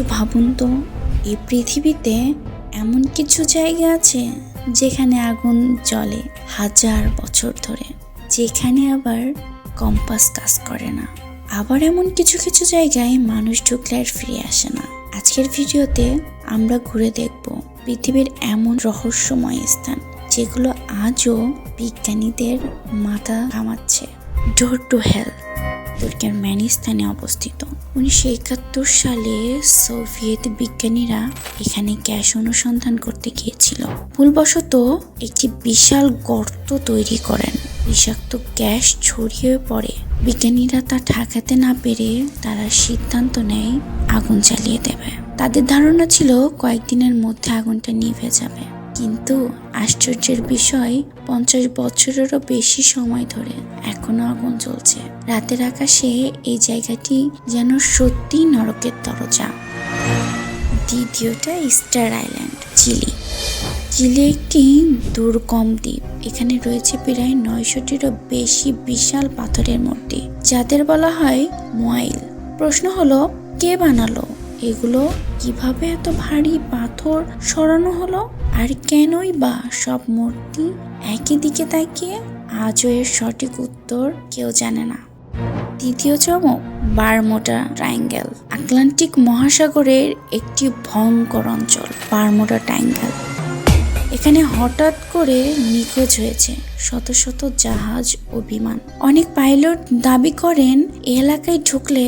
একটু ভাবুন তো, এই পৃথিবীতে এমন কিছু জায়গা আছে যেখানে আগুন জ্বলে হাজার বছর ধরে, যেখানে আবার কম্পাস কাজ করে না। আবার এমন কিছু কিছু জায়গায় মানুষ ঢুকলে আর ফিরে আসে না। আজকের ভিডিওতে আমরা ঘুরে দেখব পৃথিবীর এমন রহস্যময় স্থান যেগুলো আজও বিজ্ঞানীদের মাথা ঘামাচ্ছে। ডোর টু হেল তুর্কের ম্যানিস্তানে অবস্থিত। 1971 সালে সোভিয়েত বিজ্ঞানীরা এখানে গ্যাস অনুসন্ধান করতে গিয়েছিল। ভুলবশত একটি বিশাল গর্ত তৈরি করেন। বিষাক্ত গ্যাস ছড়িয়ে পড়ে। বিজ্ঞানীরা তা ঠেকাতে না পেরে তারা সিদ্ধান্ত নেয় আগুন জ্বালিয়ে দেবে। তাদের ধারণা ছিল কয়েকদিনের মধ্যে আগুনটা নিভে যাবে, কিন্তু আশ্চর্যের বিষয় 50 বছরেরও বেশি সময় ধরে এখনো আগুন জ্বলছে। রাতের আকাশে এই জায়গাটি যেন সত্যি নরকের দরজা। দ্বিতীয়টা স্টার আইল্যান্ড, চিলি। চিলি একটি দুর্গম দ্বীপ। এখানে রয়েছে প্রায় 900টিরও বেশি বিশাল পাথরের মূর্তি, যাদের বলা হয় মোয়াইল। প্রশ্ন হলো, কে বানালো এগুলো? কিভাবে এত ভারী পাথর সরানো হলো? আর কেনই বা সব মূর্তি একই দিকে তাকিয়ে? আজও এর সঠিক উত্তর কেউ জানে না। তৃতীয় চমক, বারমুডা ট্রায়াঙ্গেল। আটলান্টিক মহাসাগরের একটি ভয়ঙ্কর অঞ্চল বারমুডা ট্রায়াঙ্গেল। এখানে হঠাৎ করে নিখোঁজ হয়েছে শত শত জাহাজ ও বিমান। অনেক পাইলট দাবি করেন এলাকায় ঢুকলে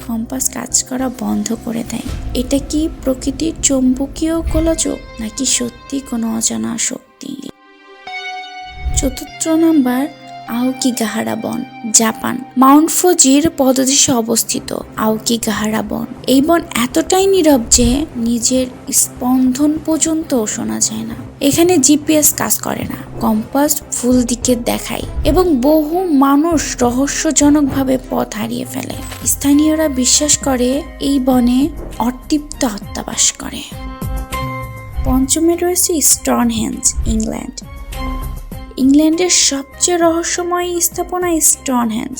কম্পাস কাজ করা বন্ধ করে দেয়। এটা কি প্রকৃতির চৌম্বকীয় গোলযোগ, নাকি সত্যি কোনো অজানা শক্তি? চতুর্থ নাম্বার, আওকিগাহারা বন, জাপান। মাউন্ট ফুজির পদদেশে অবস্থিত আওকিগাহারা বন। এই বন এতটাই নীরব যে নিজের স্পন্দন পর্যন্ত শোনা যায় না। এখানে জিপিএস কাজ করে না, কম্পাস ভুল দিকে দেখায় এবং বহু মানুষ রহস্যজনকভাবে পথ হারিয়ে ফেলে। স্থানীয়রা বিশ্বাস করে এই বনে অতৃপ্ত আত্মা বাস করে। পঞ্চমে রয়েছে স্টোনহেঞ্জ, ইংল্যান্ড। ইংল্যান্ডের সবচেয়ে রহস্যময় স্থাপনা স্টোনহেঞ্জ।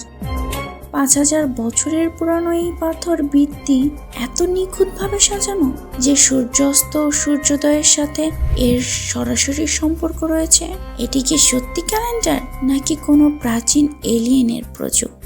5000 বছরের পুরানো এই পাথর ভিত্তি এত নিখুঁতভাবে সাজানো যে সূর্যাস্ত ও সূর্যোদয়ের সাথে এর সরাসরি সম্পর্ক রয়েছে। এটি কি সত্যি ক্যালেন্ডার, নাকি কোনো প্রাচীন এলিয়েনের প্রযুক্তি?